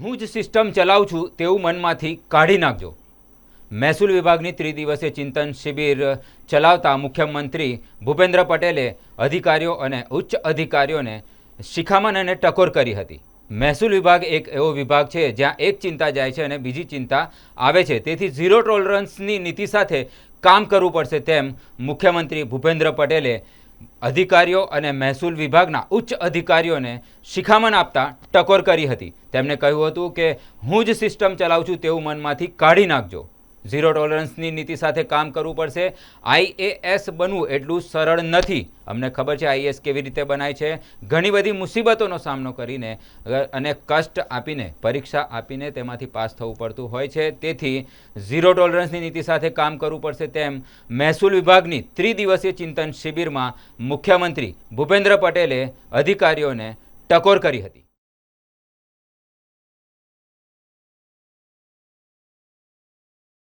હું જ સિસ્ટમ ચલાવું છું તેવું મનમાંથી કાઢી નાખજો. મહેસૂલ વિભાગની ત્રિદિવસીય ચિંતન શિબિર ચલાવતા મુખ્યમંત્રી ભૂપેન્દ્ર પટેલે અધિકારીઓ અને ઉચ્ચ અધિકારીઓને શિખામણ અને ટકોર કરી હતી. મહેસૂલ વિભાગ એક એવો વિભાગ છે જ્યાં એક ચિંતા જાય છે અને બીજી ચિંતા આવે છે, તેથી ઝીરો ટોલરન્સની નીતિ સાથે કામ કરવું પડશે તેમ મુખ્યમંત્રી ભૂપેન્દ્ર પટેલે અધિકારીઓ અને મહેસૂલ વિભાગના ઉચ્ચ અધિકારીઓને શિખામણ આપતા ટકોર કરી હતી. તેમણે કહ્યું હતું કે હું જ સિસ્ટમ ચલાવું છું તેવું મનમાંથી કાઢી નાખજો. ઝીરો ટોલરન્સની નીતિ સાથે કામ કરવું પડશે. આઈએએસ બનવું એટલું સરળ નથી. અમને ખબર છે આઈએએસ કેવી રીતે બનાય છે. ઘણી બધી મુસીબતોનો સામનો કરીને અને કષ્ટ આપીને પરીક્ષા આપીને તેમાંથી પાસ થવું પડતું હોય છે. તેથી ઝીરો ટોલરન્સની નીતિ સાથે કામ કરવું પડશે તેમ મહેસૂલ વિભાગની ત્રિદિવસીય ચિંતન શિબિરમાં મુખ્યમંત્રી ભૂપેન્દ્ર પટેલે અધિકારીઓને ટકોર કરી હતી.